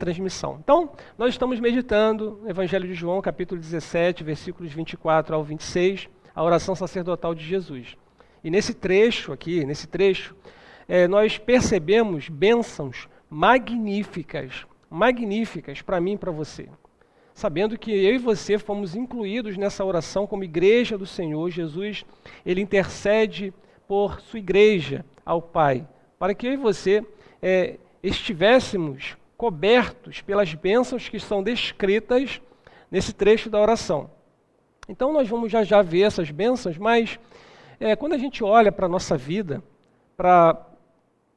transmissão. Então, nós estamos meditando no Evangelho de João, capítulo 17, versículos 24 ao 26, a oração sacerdotal de Jesus. E nesse trecho aqui, nós percebemos bênçãos magníficas para mim e para você. Sabendo que eu e você fomos incluídos nessa oração como igreja do Senhor, Jesus, ele intercede por sua igreja ao Pai, para que eu e você estivéssemos cobertos pelas bênçãos que são descritas nesse trecho da oração. Então nós vamos já ver essas bênçãos, mas quando a gente olha para a nossa vida,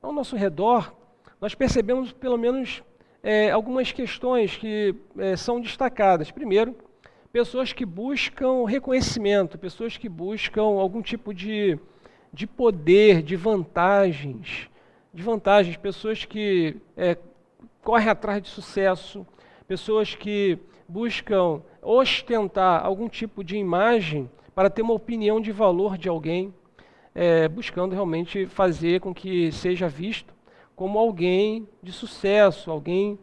ao nosso redor, nós percebemos pelo menos algumas questões que são destacadas. Primeiro, pessoas que buscam reconhecimento, pessoas que buscam algum tipo de poder, de vantagens, pessoas que correm atrás de sucesso, pessoas que buscam ostentar algum tipo de imagem para ter uma opinião de valor de alguém, buscando realmente fazer com que seja visto como alguém de sucesso, alguém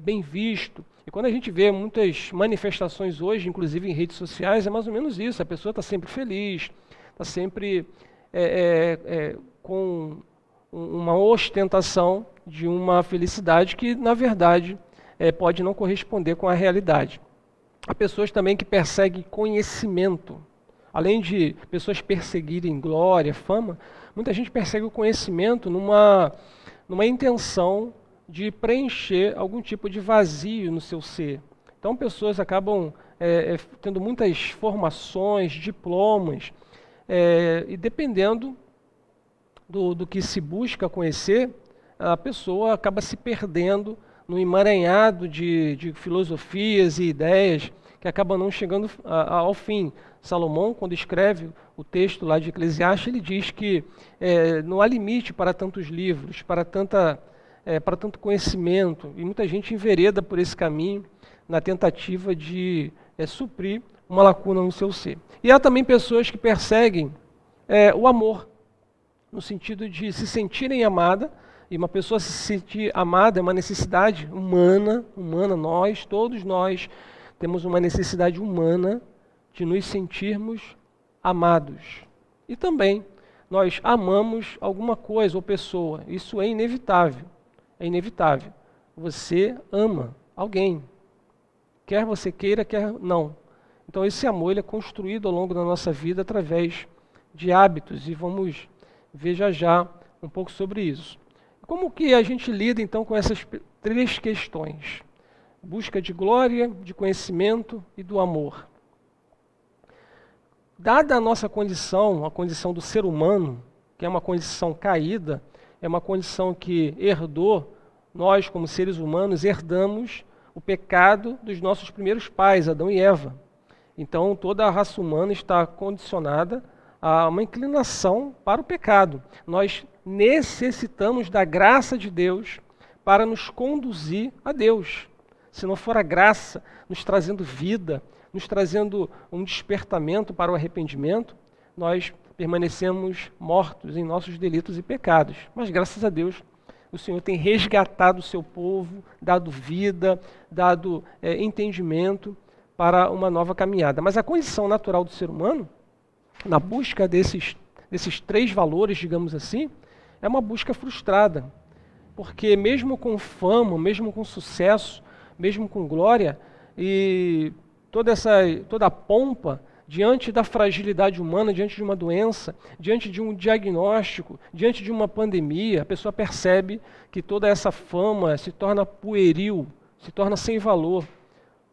bem visto. E quando a gente vê muitas manifestações hoje, inclusive em redes sociais, é mais ou menos isso, a pessoa está sempre feliz, está sempre com uma ostentação de uma felicidade que, na verdade, pode não corresponder com a realidade. Há pessoas também que perseguem conhecimento. Além de pessoas perseguirem glória, fama, muita gente persegue o conhecimento numa intenção de preencher algum tipo de vazio no seu ser. Então, pessoas acabam tendo muitas formações, diplomas, e dependendo do que se busca conhecer, a pessoa acaba se perdendo no emaranhado de filosofias e ideias que acabam não chegando ao fim. Salomão, quando escreve o texto lá de Eclesiastes, ele diz que não há limite para tantos livros, para tanto conhecimento, e muita gente envereda por esse caminho na tentativa de suprir uma lacuna no seu ser. E há também pessoas que perseguem o amor, no sentido de se sentirem amada, e uma pessoa se sentir amada é uma necessidade humana, todos nós temos uma necessidade humana de nos sentirmos amados. E também nós amamos alguma coisa ou pessoa, isso é inevitável, Você ama alguém, quer você queira, quer não. Então esse amor ele é construído ao longo da nossa vida através de hábitos, e vamos ver já um pouco sobre isso. Como que a gente lida então com essas três questões? Busca de glória, de conhecimento e do amor. Dada a nossa condição, a condição do ser humano, que é uma condição caída, é uma condição que herdou, nós como seres humanos herdamos o pecado dos nossos primeiros pais, Adão e Eva. Então toda a raça humana está condicionada a uma inclinação para o pecado. Nós necessitamos da graça de Deus para nos conduzir a Deus. Se não for a graça nos trazendo vida, nos trazendo um despertamento para o arrependimento, nós permanecemos mortos em nossos delitos e pecados. Mas graças a Deus, o Senhor tem resgatado o seu povo, dado vida, dado entendimento para uma nova caminhada. Mas a condição natural do ser humano, na busca desses três valores, digamos assim, é uma busca frustrada. Porque mesmo com fama, mesmo com sucesso, mesmo com glória, e toda a pompa, diante da fragilidade humana, diante de uma doença, diante de um diagnóstico, diante de uma pandemia, a pessoa percebe que toda essa fama se torna pueril, se torna sem valor,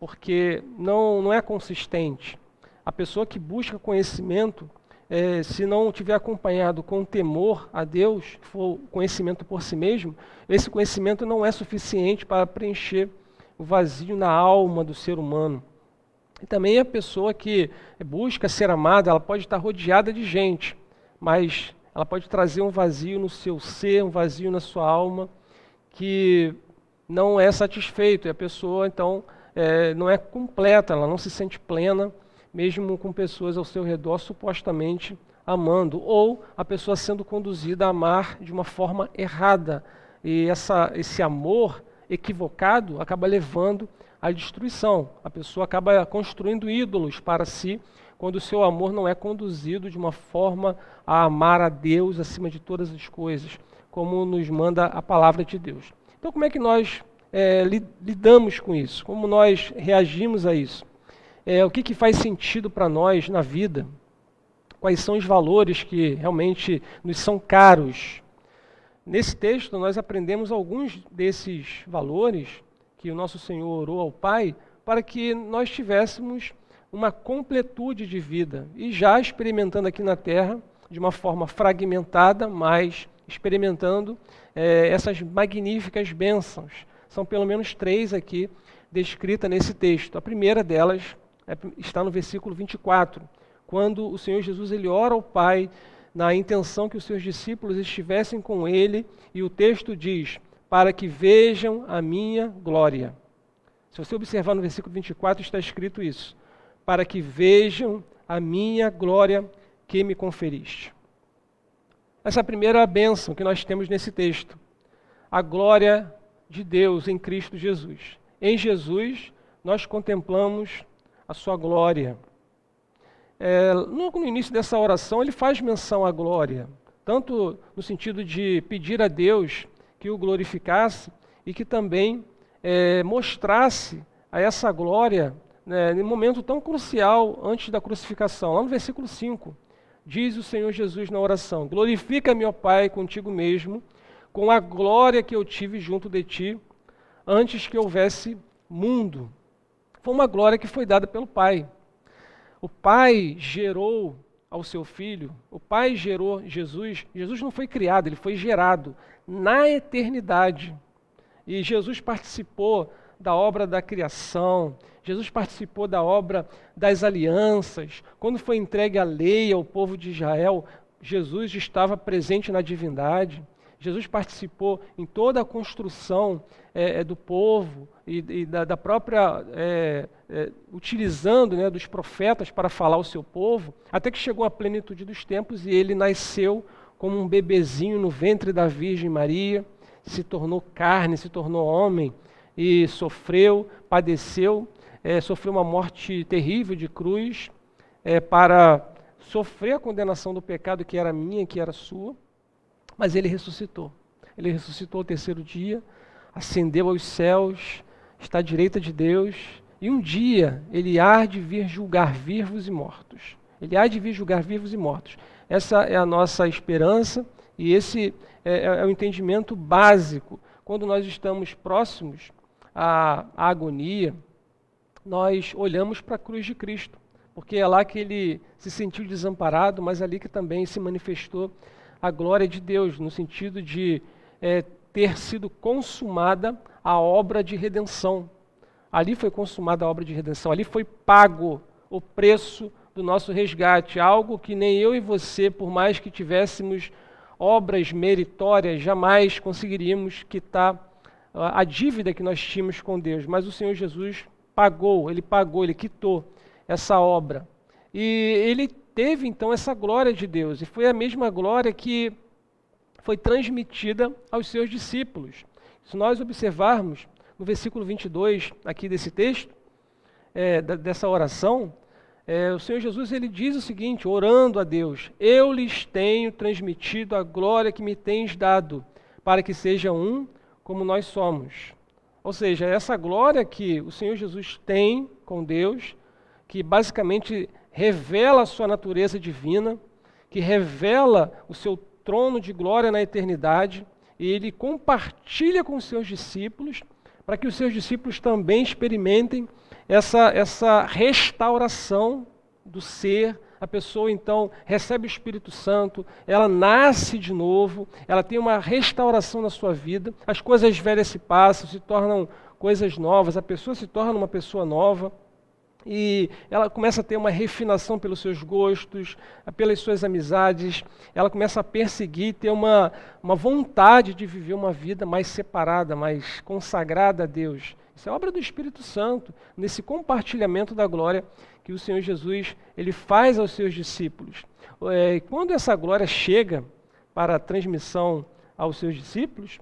porque não é consistente. A pessoa que busca conhecimento, se não tiver acompanhado com temor a Deus, que for conhecimento por si mesmo, esse conhecimento não é suficiente para preencher o vazio na alma do ser humano. E também a pessoa que busca ser amada, ela pode estar rodeada de gente, mas ela pode trazer um vazio no seu ser, um vazio na sua alma, que não é satisfeito. E a pessoa, então, não é completa, ela não se sente plena, mesmo com pessoas ao seu redor supostamente amando, ou a pessoa sendo conduzida a amar de uma forma errada. E esse amor equivocado acaba levando à destruição. A pessoa acaba construindo ídolos para si, quando o seu amor não é conduzido de uma forma a amar a Deus acima de todas as coisas, como nos manda a palavra de Deus. Então, como é que nós lidamos com isso? Como nós reagimos a isso? O que faz sentido para nós na vida? Quais são os valores que realmente nos são caros? Nesse texto, nós aprendemos alguns desses valores que o nosso Senhor orou ao Pai para que nós tivéssemos uma completude de vida e já experimentando aqui na Terra de uma forma fragmentada, mas experimentando essas magníficas bênçãos. São pelo menos 3 aqui descritas nesse texto. A primeira delas está no versículo 24, quando o Senhor Jesus ele ora ao Pai na intenção que os seus discípulos estivessem com ele, e o texto diz, para que vejam a minha glória. Se você observar no versículo 24, está escrito isso, para que vejam a minha glória que me conferiste. Essa é a primeira bênção que nós temos nesse texto, a glória de Deus em Cristo Jesus. Em Jesus, nós contemplamos a sua glória. No início dessa oração, ele faz menção à glória, tanto no sentido de pedir a Deus que o glorificasse e que também mostrasse a essa glória em um momento tão crucial antes da crucificação. Lá no versículo 5, diz o Senhor Jesus na oração, glorifica-me, ó Pai, contigo mesmo, com a glória que eu tive junto de ti, antes que houvesse mundo. Foi uma glória que foi dada pelo Pai. O Pai gerou ao seu Filho, o Pai gerou Jesus. Jesus não foi criado, ele foi gerado na eternidade. E Jesus participou da obra da criação, Jesus participou da obra das alianças. Quando foi entregue a lei ao povo de Israel, Jesus estava presente na divindade. Jesus participou em toda a construção do povo e da própria, utilizando dos profetas para falar ao seu povo, até que chegou a plenitude dos tempos e ele nasceu como um bebezinho no ventre da Virgem Maria, se tornou carne, se tornou homem e sofreu, padeceu, sofreu uma morte terrível de cruz para sofrer a condenação do pecado que era minha, que era sua. Mas ele ressuscitou. Ele ressuscitou ao terceiro dia, ascendeu aos céus, está à direita de Deus, e um dia ele há de vir julgar vivos e mortos. Ele há de vir julgar vivos e mortos. Essa é a nossa esperança e esse é o entendimento básico. Quando nós estamos próximos à agonia, nós olhamos para a cruz de Cristo, porque é lá que ele se sentiu desamparado, mas ali que também se manifestou a glória de Deus, no sentido de ter sido consumada a obra de redenção. Ali foi consumada a obra de redenção, ali foi pago o preço do nosso resgate, algo que nem eu e você, por mais que tivéssemos obras meritórias, jamais conseguiríamos quitar a dívida que nós tínhamos com Deus. Mas o Senhor Jesus pagou, ele quitou essa obra. E ele teve então essa glória de Deus, e foi a mesma glória que foi transmitida aos seus discípulos. Se nós observarmos no versículo 22 aqui desse texto, dessa oração, o Senhor Jesus ele diz o seguinte, orando a Deus, eu lhes tenho transmitido a glória que me tens dado, para que sejam um como nós somos. Ou seja, essa glória que o Senhor Jesus tem com Deus, que basicamente revela a sua natureza divina, que revela o seu trono de glória na eternidade, e ele compartilha com os seus discípulos, para que os seus discípulos também experimentem essa restauração do ser. A pessoa então recebe o Espírito Santo, ela nasce de novo, ela tem uma restauração na sua vida, as coisas velhas se passam, se tornam coisas novas, a pessoa se torna uma pessoa nova, e ela começa a ter uma refinação pelos seus gostos, pelas suas amizades, ela começa a perseguir, ter uma vontade de viver uma vida mais separada, mais consagrada a Deus. Isso é obra do Espírito Santo, nesse compartilhamento da glória que o Senhor Jesus ele faz aos seus discípulos. Quando essa glória chega para a transmissão aos seus discípulos,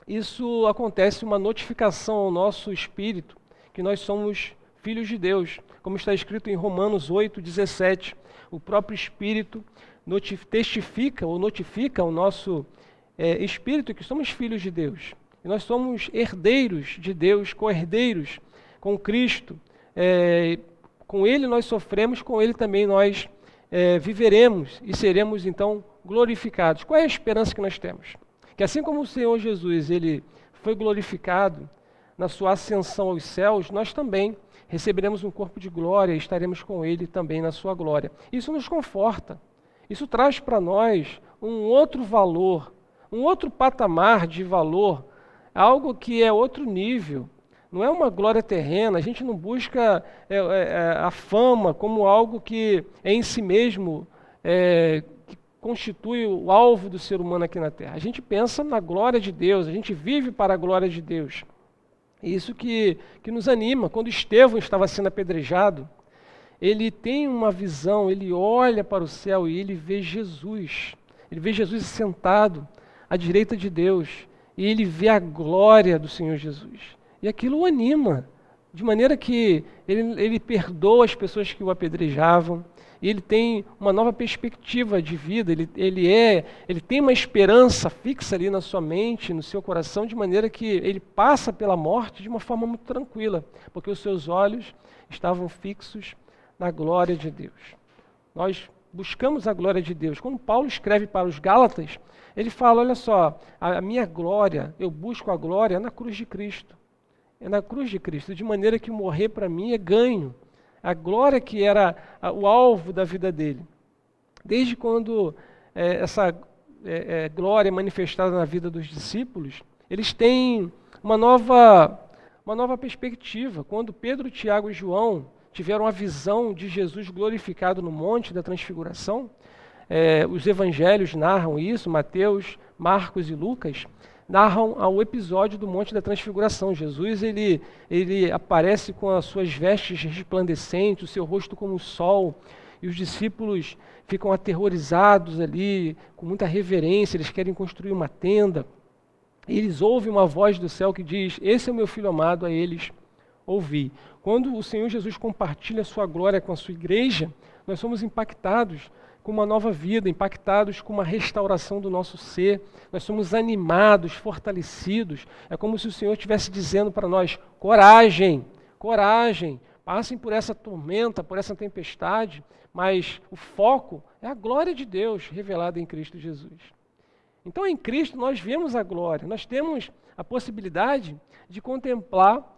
isso acontece uma notificação ao nosso espírito que nós somos filhos de Deus. Como está escrito em Romanos 8:17, o próprio Espírito testifica ou notifica ao nosso espírito que somos filhos de Deus. E nós somos herdeiros de Deus, co-herdeiros com Cristo. Com Ele nós sofremos, com Ele também nós viveremos e seremos então glorificados. Qual é a esperança que nós temos? Que assim como o Senhor Jesus ele foi glorificado na sua ascensão aos céus, nós também receberemos um corpo de glória e estaremos com Ele também na sua glória. Isso nos conforta. Isso traz para nós um outro valor, um outro patamar de valor, algo que é outro nível. Não é uma glória terrena, a gente não busca a fama como algo que é em si mesmo, que constitui o alvo do ser humano aqui na Terra. A gente pensa na glória de Deus, a gente vive para a glória de Deus. Isso que nos anima. Quando Estevão estava sendo apedrejado, ele tem uma visão, ele olha para o céu e ele vê Jesus. Ele vê Jesus sentado à direita de Deus e ele vê a glória do Senhor Jesus. E aquilo o anima, de maneira que ele perdoa as pessoas que o apedrejavam, e ele tem uma nova perspectiva de vida, ele tem uma esperança fixa ali na sua mente, no seu coração, de maneira que ele passa pela morte de uma forma muito tranquila, porque os seus olhos estavam fixos na glória de Deus. Nós buscamos a glória de Deus. Quando Paulo escreve para os Gálatas, ele fala, olha só, a minha glória, eu busco a glória na cruz de Cristo. É na cruz de Cristo, de maneira que morrer para mim é ganho. A glória que era o alvo da vida dele. Desde quando essa glória é manifestada na vida dos discípulos, eles têm uma nova perspectiva. Quando Pedro, Tiago e João tiveram a visão de Jesus glorificado no Monte da Transfiguração, os evangelhos narram isso, Mateus, Marcos e Lucas, narram o episódio do Monte da Transfiguração. Jesus ele aparece com as suas vestes resplandecentes, o seu rosto como o sol, e os discípulos ficam aterrorizados ali, com muita reverência, eles querem construir uma tenda. E eles ouvem uma voz do céu que diz, esse é o meu filho amado, a eles ouvi. Quando o Senhor Jesus compartilha a sua glória com a sua igreja, nós somos impactados com uma nova vida, impactados com uma restauração do nosso ser. Nós somos animados, fortalecidos. É como se o Senhor estivesse dizendo para nós, coragem, coragem, passem por essa tormenta, por essa tempestade, mas o foco é a glória de Deus revelada em Cristo Jesus. Então, em Cristo, nós vemos a glória, nós temos a possibilidade de contemplar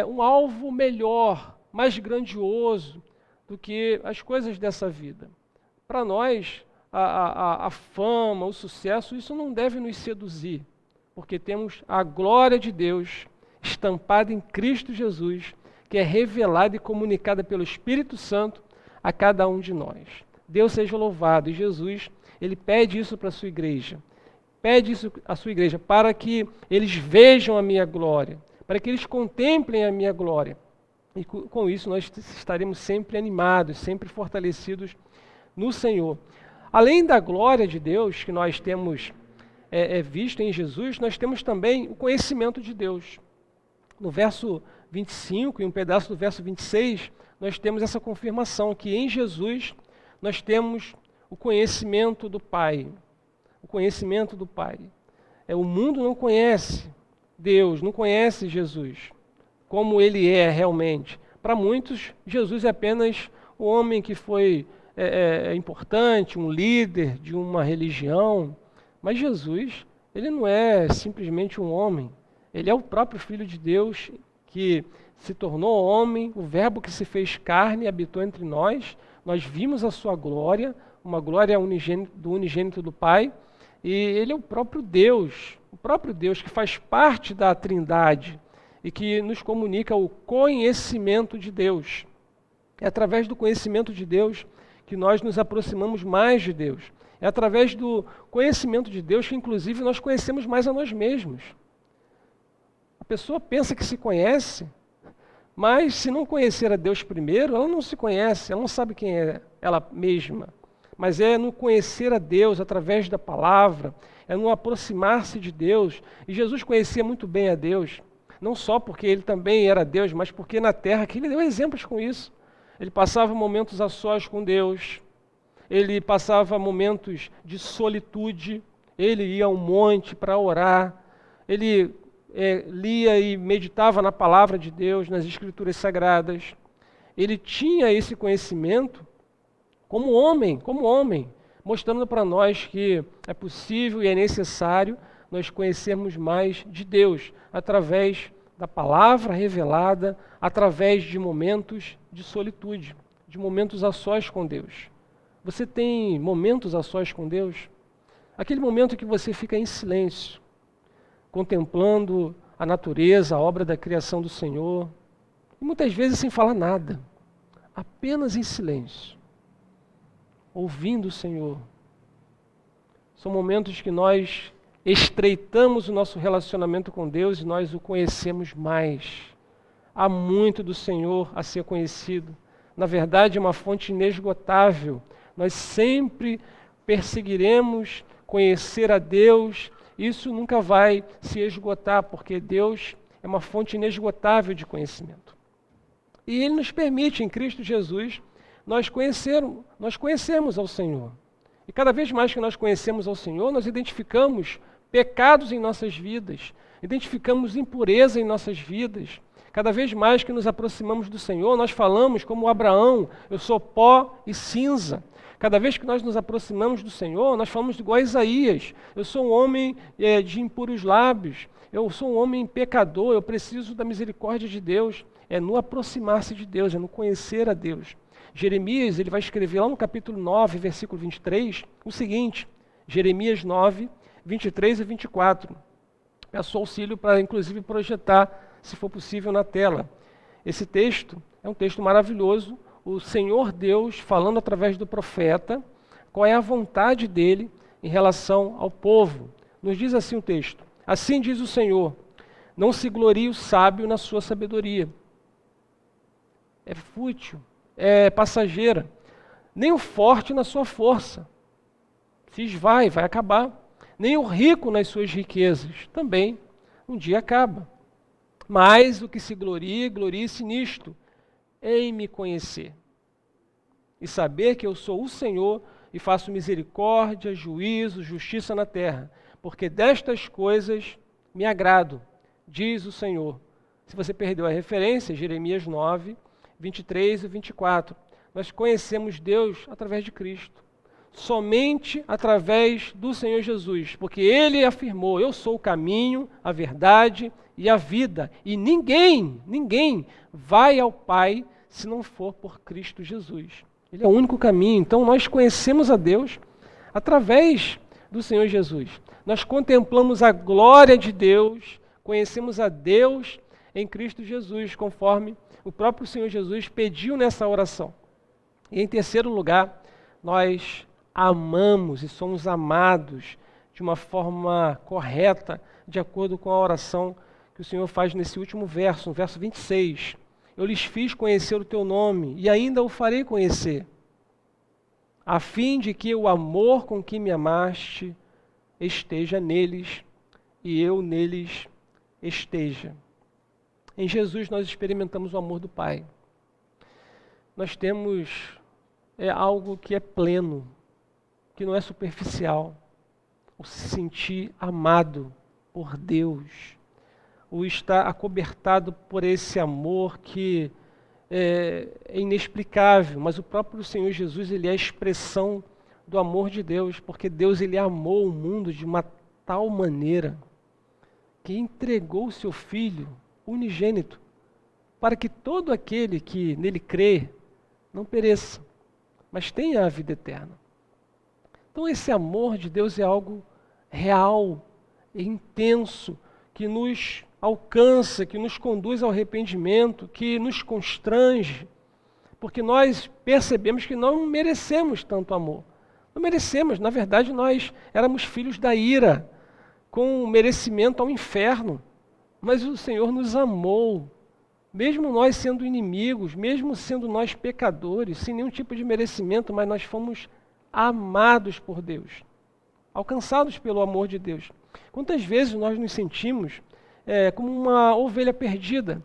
um alvo melhor, mais grandioso do que as coisas dessa vida. Para nós, a fama, o sucesso, isso não deve nos seduzir, porque temos a glória de Deus estampada em Cristo Jesus, que é revelada e comunicada pelo Espírito Santo a cada um de nós. Deus seja louvado. E Jesus, ele pede isso para a sua igreja. Pede isso à sua igreja para que eles vejam a minha glória, para que eles contemplem a minha glória. E com isso nós estaremos sempre animados, sempre fortalecidos no Senhor. Além da glória de Deus que nós temos visto em Jesus, nós temos também o conhecimento de Deus. No verso 25 e um pedaço do verso 26, nós temos essa confirmação que em Jesus nós temos o conhecimento do Pai. O conhecimento do Pai. O mundo não conhece Deus, não conhece Jesus, como Ele é realmente. Para muitos, Jesus é apenas o homem que foi importante, um líder de uma religião, mas Jesus, ele não é simplesmente um homem, ele é o próprio Filho de Deus que se tornou homem, o Verbo que se fez carne e habitou entre nós vimos a sua glória, uma glória do unigênito do Pai, e ele é o próprio Deus que faz parte da Trindade e que nos comunica o conhecimento de Deus. É através do conhecimento de Deus que nós nos aproximamos mais de Deus. É através do conhecimento de Deus que, inclusive, nós conhecemos mais a nós mesmos. A pessoa pensa que se conhece, mas se não conhecer a Deus primeiro, ela não se conhece, ela não sabe quem é ela mesma. mas é no conhecer a Deus através da palavra, é no aproximar-se de Deus. E Jesus conhecia muito bem a Deus, não só porque ele também era Deus, mas porque na terra que ele deu exemplos com isso. Ele passava momentos a sós com Deus, ele passava momentos de solitude, ele ia ao monte para orar, ele lia e meditava na palavra de Deus, nas Escrituras Sagradas. Ele tinha esse conhecimento como homem, mostrando para nós que é possível e é necessário nós conhecermos mais de Deus, através da palavra revelada, através de momentos de solitude, de momentos a sós com Deus. Você tem momentos a sós com Deus? Aquele momento que você fica em silêncio, contemplando a natureza, a obra da criação do Senhor, e muitas vezes sem falar nada, apenas em silêncio, ouvindo o Senhor. São momentos que nós estreitamos o nosso relacionamento com Deus e nós o conhecemos mais. Há muito do Senhor a ser conhecido. Na verdade, é uma fonte inesgotável. Nós sempre perseguiremos conhecer a Deus. Isso nunca vai se esgotar, porque Deus é uma fonte inesgotável de conhecimento. E Ele nos permite, em Cristo Jesus, nós conhecermos ao Senhor. E cada vez mais que nós conhecemos ao Senhor, nós identificamos pecados em nossas vidas, identificamos impureza em nossas vidas. Cada vez mais que nos aproximamos do Senhor, nós falamos como Abraão, eu sou pó e cinza. Cada vez que nós nos aproximamos do Senhor, nós falamos igual a Isaías, eu sou um homem de impuros lábios, eu sou um homem pecador, eu preciso da misericórdia de Deus. É no aproximar-se de Deus, é no conhecer a Deus. Jeremias, ele vai escrever lá no capítulo 9, versículo 23, o seguinte, Jeremias 9, 23 e 24. Peço auxílio para, inclusive, projetar, se for possível, na tela. Esse texto é um texto maravilhoso, o Senhor Deus falando através do profeta, qual é a vontade dele em relação ao povo. Nos diz assim o texto, assim diz o Senhor, não se glorie o sábio na sua sabedoria. É fútil, é passageira, nem o forte na sua força. Se esvai, vai acabar. Nem o rico nas suas riquezas, também um dia acaba. Mas o que se glorie, glorie-se nisto, em me conhecer. E saber que eu sou o Senhor e faço misericórdia, juízo, justiça na terra. Porque destas coisas me agrado, diz o Senhor. Se você perdeu a referência, Jeremias 9, 23 e 24. Nós conhecemos Deus através de Cristo. Somente através do Senhor Jesus, porque Ele afirmou, eu sou o caminho, a verdade e a vida, e ninguém vai ao Pai se não for por Cristo Jesus. Ele é o único caminho, então nós conhecemos a Deus através do Senhor Jesus. Nós contemplamos a glória de Deus, conhecemos a Deus em Cristo Jesus, conforme o próprio Senhor Jesus pediu nessa oração. E em terceiro lugar, nós amamos e somos amados de uma forma correta, de acordo com a oração que o Senhor faz nesse último verso, no verso 26. Eu lhes fiz conhecer o teu nome e ainda o farei conhecer, a fim de que o amor com que me amaste esteja neles e eu neles esteja. Em Jesus nós experimentamos o amor do Pai. Nós temos algo que é pleno, que não é superficial, o se sentir amado por Deus, o estar acobertado por esse amor que é inexplicável, mas o próprio Senhor Jesus, ele é a expressão do amor de Deus, porque Deus, ele amou o mundo de uma tal maneira que entregou o seu Filho unigênito, para que todo aquele que nele crê não pereça, mas tenha a vida eterna. Então esse amor de Deus é algo real, é intenso, que nos alcança, que nos conduz ao arrependimento, que nos constrange, porque nós percebemos que não merecemos tanto amor. Não merecemos, na verdade nós éramos filhos da ira, com merecimento ao inferno, mas o Senhor nos amou, mesmo nós sendo inimigos, mesmo sendo nós pecadores, sem nenhum tipo de merecimento, mas nós fomos amados por Deus, alcançados pelo amor de Deus. Quantas vezes nós nos sentimos como uma ovelha perdida?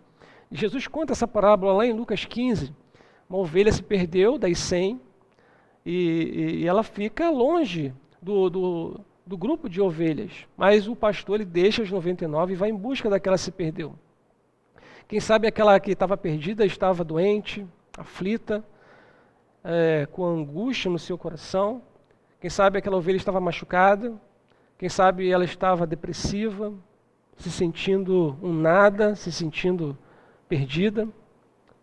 Jesus conta essa parábola lá em Lucas 15. Uma ovelha se perdeu das 100 e ela fica longe do grupo de ovelhas. Mas o pastor ele deixa os 99 e vai em busca daquela que se perdeu. Quem sabe aquela que estava perdida estava doente, aflita, com angústia no seu coração. Quem sabe aquela ovelha estava machucada. Quem sabe ela estava depressiva, se sentindo um nada, se sentindo perdida.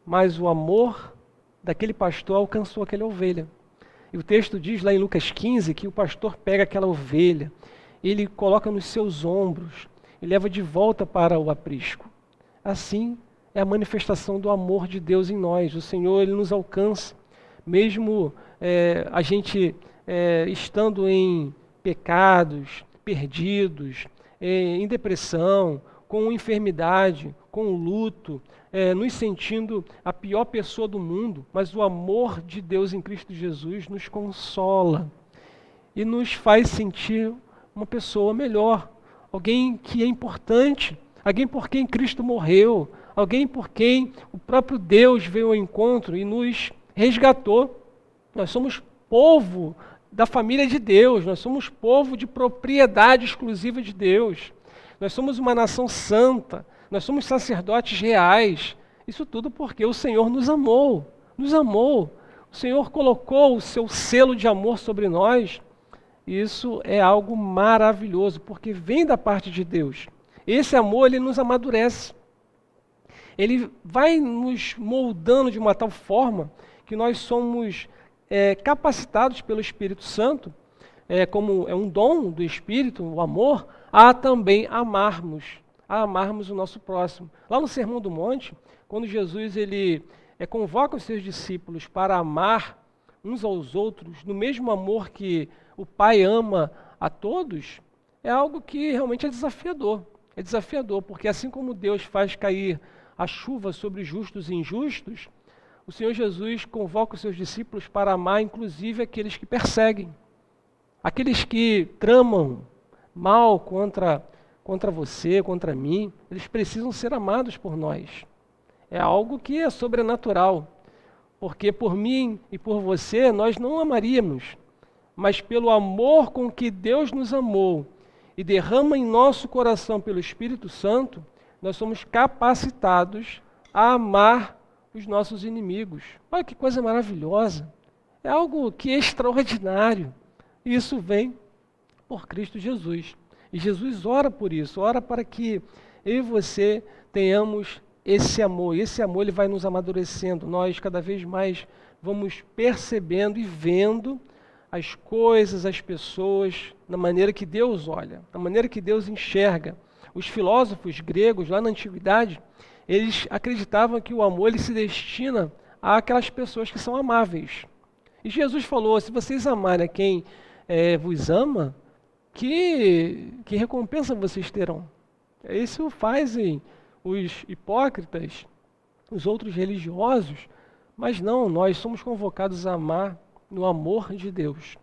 Mas o amor daquele pastor alcançou aquela ovelha. E o texto diz lá em Lucas 15 que o pastor pega aquela ovelha, ele coloca nos seus ombros e leva de volta para o aprisco. Assim é a manifestação do amor de Deus em nós. O Senhor ele nos alcança, mesmo a gente estando em pecados, perdidos, em depressão, com enfermidade, com luto, nos sentindo a pior pessoa do mundo, mas o amor de Deus em Cristo Jesus nos consola e nos faz sentir uma pessoa melhor, alguém que é importante, alguém por quem Cristo morreu, alguém por quem o próprio Deus veio ao encontro e nos resgatou. Nós somos povo da família de Deus, nós somos povo de propriedade exclusiva de Deus, nós somos uma nação santa, nós somos sacerdotes reais. Isso tudo porque o Senhor nos amou, nos amou. O Senhor colocou o seu selo de amor sobre nós. Isso é algo maravilhoso, porque vem da parte de Deus. Esse amor, ele nos amadurece. Ele vai nos moldando de uma tal forma que nós somos capacitados pelo Espírito Santo, como é um dom do Espírito, o amor, a também amarmos o nosso próximo. Lá no Sermão do Monte, quando Jesus ele convoca os seus discípulos para amar uns aos outros, no mesmo amor que o Pai ama a todos, é algo que realmente é desafiador. É desafiador, porque assim como Deus faz cair a chuva sobre justos e injustos, o Senhor Jesus convoca os seus discípulos para amar, inclusive, aqueles que perseguem, aqueles que tramam mal contra você, contra mim. Eles precisam ser amados por nós. É algo que é sobrenatural, porque por mim e por você nós não amaríamos, mas pelo amor com que Deus nos amou e derrama em nosso coração pelo Espírito Santo, nós somos capacitados a amar os nossos inimigos. Olha que coisa maravilhosa! É algo que é extraordinário. E isso vem por Cristo Jesus. E Jesus ora por isso, ora para que eu e você tenhamos esse amor. E esse amor ele vai nos amadurecendo. Nós cada vez mais vamos percebendo e vendo as coisas, as pessoas, da maneira que Deus olha, da maneira que Deus enxerga. Os filósofos gregos, lá na antiguidade, eles acreditavam que o amor ele se destina àquelas pessoas que são amáveis. E Jesus falou, se vocês amarem a quem vos ama, que recompensa vocês terão? Isso fazem os hipócritas, os outros religiosos, mas não, nós somos convocados a amar no amor de Deus.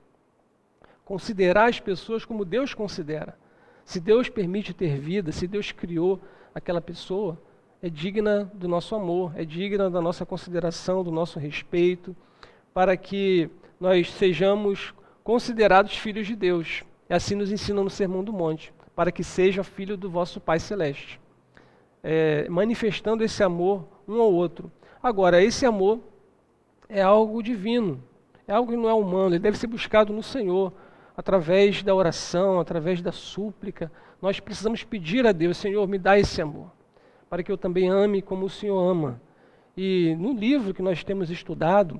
Considerar as pessoas como Deus considera. Se Deus permite ter vida, se Deus criou aquela pessoa, é digna do nosso amor, é digna da nossa consideração, do nosso respeito, para que nós sejamos considerados filhos de Deus. E assim nos ensina no Sermão do Monte, para que seja filho do vosso Pai Celeste. Manifestando esse amor um ao outro. Agora, esse amor é algo divino, é algo que não é humano, ele deve ser buscado no Senhor, através da oração, através da súplica. Nós precisamos pedir a Deus, Senhor, me dá esse amor, para que eu também ame como o Senhor ama. E no livro que nós temos estudado,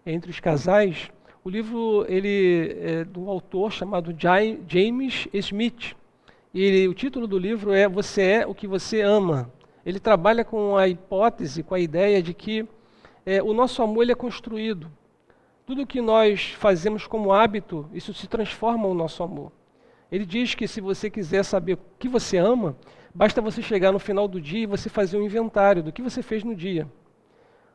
entre os casais, o livro ele é do autor chamado James Smith. E o título do livro é Você é o que você ama. Ele trabalha com a hipótese, com a ideia de que o nosso amor ele é construído. Tudo que nós fazemos como hábito, isso se transforma no nosso amor. Ele diz que se você quiser saber o que você ama, basta você chegar no final do dia e você fazer um inventário do que você fez no dia.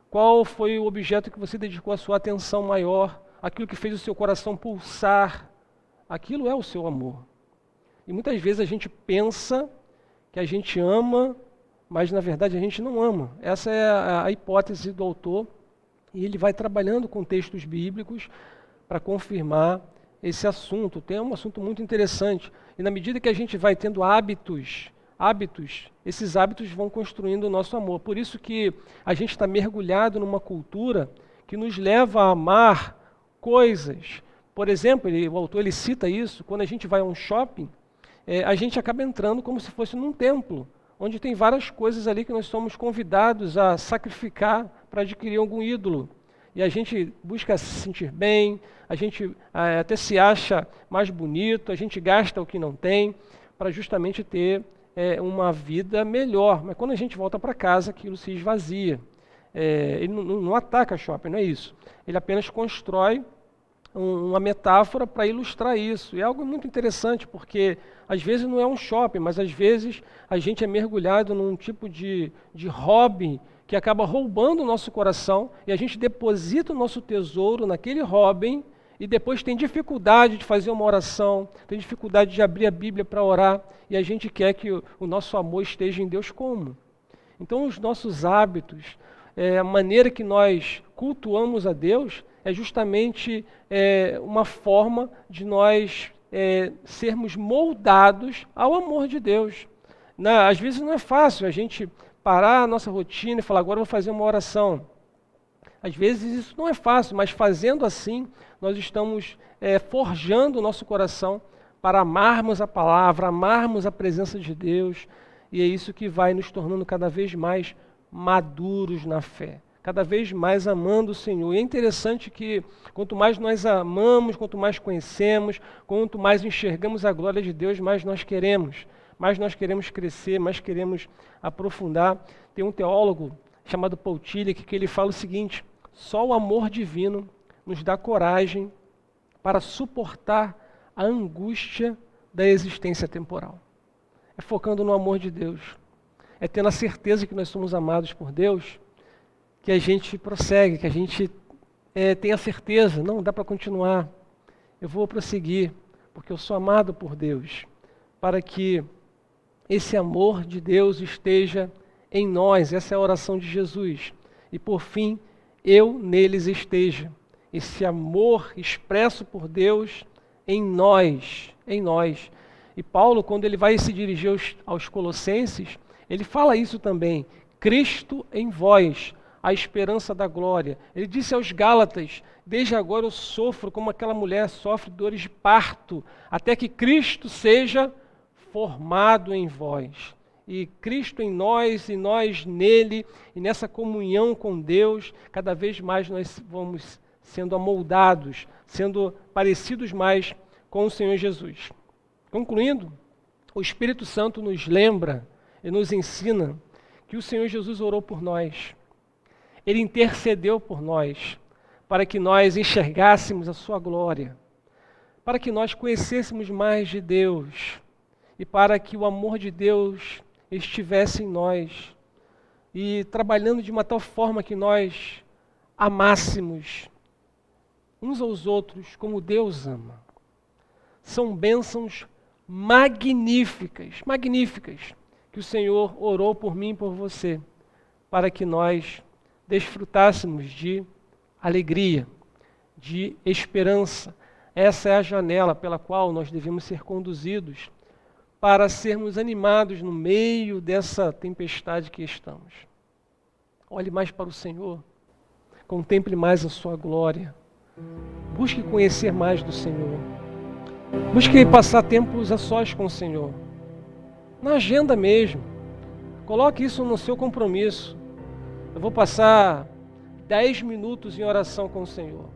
Qual foi o objeto que você dedicou a sua atenção maior, aquilo que fez o seu coração pulsar, aquilo é o seu amor. E muitas vezes a gente pensa que a gente ama, mas na verdade a gente não ama. Essa é a hipótese do autor, e ele vai trabalhando com textos bíblicos para confirmar esse assunto. Tem um assunto muito interessante. E na medida que a gente vai tendo hábitos, esses hábitos vão construindo o nosso amor. Por isso que a gente está mergulhado numa cultura que nos leva a amar coisas. Por exemplo, o autor ele cita isso, quando a gente vai a um shopping, a gente acaba entrando como se fosse num templo, onde tem várias coisas ali que nós somos convidados a sacrificar para adquirir algum ídolo. E a gente busca se sentir bem, a gente até se acha mais bonito, a gente gasta o que não tem, para justamente ter uma vida melhor. Mas quando a gente volta para casa, aquilo se esvazia. Ele não ataca shopping, não é isso. Ele apenas constrói uma metáfora para ilustrar isso. E é algo muito interessante, porque às vezes não é um shopping, mas às vezes a gente é mergulhado num tipo de hobby que acaba roubando o nosso coração, e a gente deposita o nosso tesouro naquele hobby, e depois tem dificuldade de fazer uma oração, tem dificuldade de abrir a Bíblia para orar, e a gente quer que o nosso amor esteja em Deus como? Então os nossos hábitos, a maneira que nós cultuamos a Deus, é justamente uma forma de nós sermos moldados ao amor de Deus. Às vezes não é fácil a gente parar a nossa rotina e falar, agora eu vou fazer uma oração. Às vezes isso não é fácil, mas fazendo assim, nós estamos forjando o nosso coração para amarmos a palavra, amarmos a presença de Deus, e é isso que vai nos tornando cada vez mais maduros na fé, cada vez mais amando o Senhor. E é interessante que quanto mais nós amamos, quanto mais conhecemos, quanto mais enxergamos a glória de Deus, mais nós queremos crescer, mais queremos aprofundar. Tem um teólogo chamado Paul Tillich que ele fala o seguinte: só o amor divino nos dá coragem para suportar a angústia da existência temporal. É focando no amor de Deus, é tendo a certeza que nós somos amados por Deus, que a gente prossegue, que a gente tem a certeza, não dá para continuar, eu vou prosseguir, porque eu sou amado por Deus, para que esse amor de Deus esteja em nós. Essa é a oração de Jesus. E por fim, eu neles esteja. Esse amor expresso por Deus em nós. E Paulo, quando ele vai se dirigir aos Colossenses, ele fala isso também. Cristo em vós, a esperança da glória. Ele disse aos Gálatas, desde agora eu sofro como aquela mulher sofre dores de parto, até que Cristo seja formado em vós. E Cristo em nós, e nós nele, e nessa comunhão com Deus, cada vez mais nós vamos sendo amoldados, sendo parecidos mais com o Senhor Jesus. Concluindo, o Espírito Santo nos lembra e nos ensina que o Senhor Jesus orou por nós. Ele intercedeu por nós, para que nós enxergássemos a sua glória, para que nós conhecêssemos mais de Deus, e para que o amor de Deus estivesse em nós, e trabalhando de uma tal forma que nós amássemos uns aos outros como Deus ama. São bênçãos magníficas, que o Senhor orou por mim e por você, para que nós desfrutássemos de alegria, de esperança. Essa é a janela pela qual nós devemos ser conduzidos para sermos animados no meio dessa tempestade que estamos. Olhe mais para o Senhor, contemple mais a sua glória, busque conhecer mais do Senhor, busque passar tempos a sós com o Senhor, na agenda mesmo, coloque isso no seu compromisso. Eu vou passar 10 minutos em oração com o Senhor,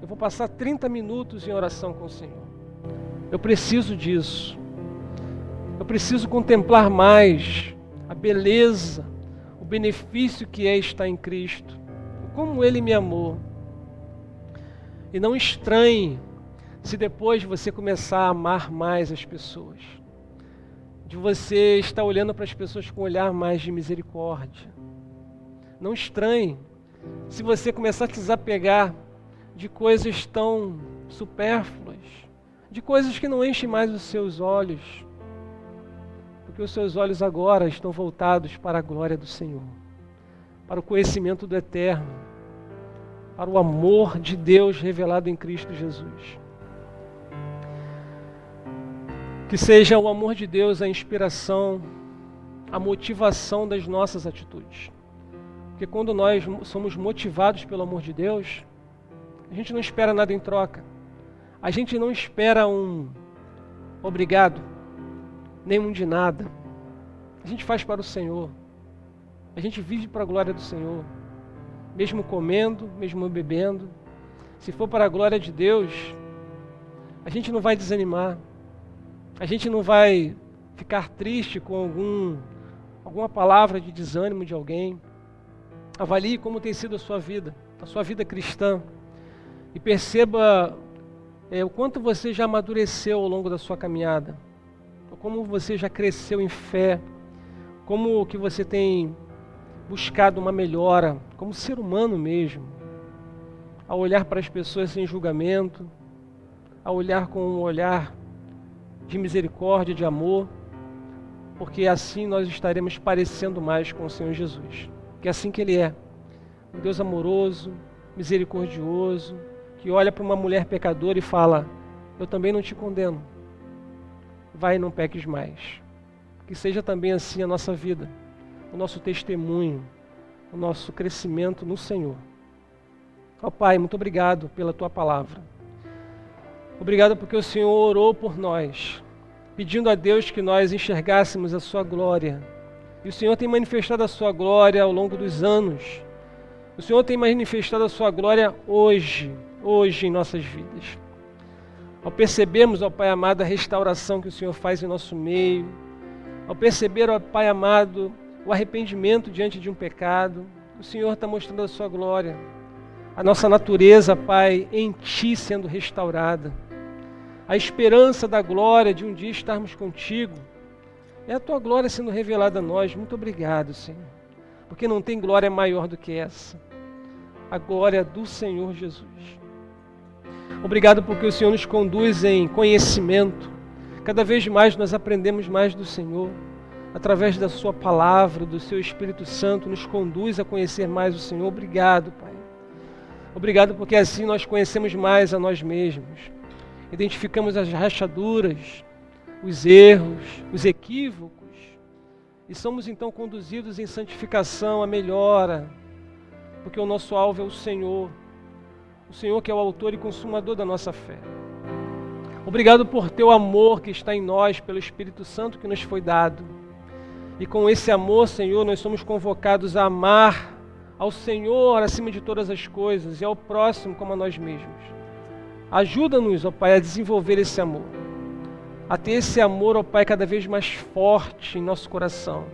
eu vou passar 30 minutos em oração com o Senhor. Eu preciso disso. Eu preciso contemplar mais a beleza, o benefício que é estar em Cristo, como Ele me amou. E não estranhe se depois você começar a amar mais as pessoas, de você estar olhando para as pessoas com um olhar mais de misericórdia. Não estranhe se você começar a desapegar de coisas tão supérfluas, de coisas que não enchem mais os seus olhos, porque os seus olhos agora estão voltados para a glória do Senhor, para o conhecimento do Eterno, para o amor de Deus revelado em Cristo Jesus. Que seja o amor de Deus a inspiração, a motivação das nossas atitudes. Porque quando nós somos motivados pelo amor de Deus, a gente não espera nada em troca. A gente não espera um obrigado, nem um de nada. A gente faz para o Senhor. A gente vive para a glória do Senhor. Mesmo comendo, mesmo bebendo. Se for para a glória de Deus, a gente não vai desanimar. A gente não vai ficar triste com alguma palavra de desânimo de alguém. Avalie como tem sido a sua vida cristã. E perceba o quanto você já amadureceu ao longo da sua caminhada. Como você já cresceu em fé. Como que você tem buscado uma melhora, como ser humano mesmo. A olhar para as pessoas sem julgamento. A olhar com um olhar de misericórdia, de amor, porque assim nós estaremos parecendo mais com o Senhor Jesus, que é assim que Ele é, um Deus amoroso, misericordioso, que olha para uma mulher pecadora e fala: eu também não te condeno, vai e não peques mais. Que seja também assim a nossa vida, o nosso testemunho, o nosso crescimento no Senhor. Ó Pai, muito obrigado pela Tua palavra. Obrigado porque o Senhor orou por nós, pedindo a Deus que nós enxergássemos a Sua glória. E o Senhor tem manifestado a Sua glória ao longo dos anos. O Senhor tem manifestado a Sua glória hoje em nossas vidas. Ao percebermos, ó Pai amado, a restauração que o Senhor faz em nosso meio, ao perceber, ó Pai amado, o arrependimento diante de um pecado, o Senhor está mostrando a Sua glória. A nossa natureza, Pai, em Ti sendo restaurada. A esperança da glória de um dia estarmos contigo. É a Tua glória sendo revelada a nós. Muito obrigado, Senhor. Porque não tem glória maior do que essa. A glória do Senhor Jesus. Obrigado porque o Senhor nos conduz em conhecimento. Cada vez mais nós aprendemos mais do Senhor. Através da Sua palavra, do Seu Espírito Santo, nos conduz a conhecer mais o Senhor. Obrigado, Pai. Obrigado porque assim nós conhecemos mais a nós mesmos. Identificamos as rachaduras, os erros, os equívocos. E somos então conduzidos em santificação, a melhora. Porque o nosso alvo é o Senhor. O Senhor que é o autor e consumador da nossa fé. Obrigado por Teu amor que está em nós, pelo Espírito Santo que nos foi dado. E com esse amor, Senhor, nós somos convocados a amar ao Senhor acima de todas as coisas e ao próximo como a nós mesmos. Ajuda-nos, ó Pai, a desenvolver esse amor. A ter esse amor, ó Pai, cada vez mais forte em nosso coração.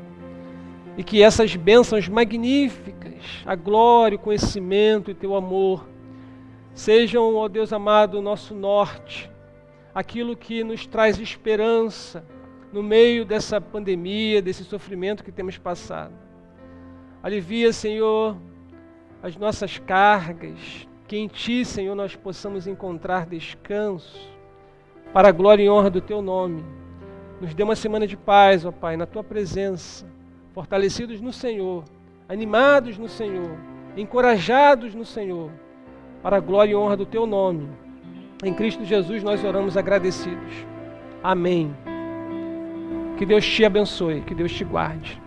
E que essas bênçãos magníficas, a glória, o conhecimento e Teu amor, sejam, ó Deus amado, o nosso norte. Aquilo que nos traz esperança no meio dessa pandemia, desse sofrimento que temos passado. Alivia, Senhor, as nossas cargas, que em Ti, Senhor, nós possamos encontrar descanso, para a glória e honra do Teu nome. Nos dê uma semana de paz, ó Pai, na Tua presença, fortalecidos no Senhor, animados no Senhor, encorajados no Senhor, para a glória e honra do Teu nome. Em Cristo Jesus nós oramos agradecidos. Amém. Que Deus te abençoe, que Deus te guarde.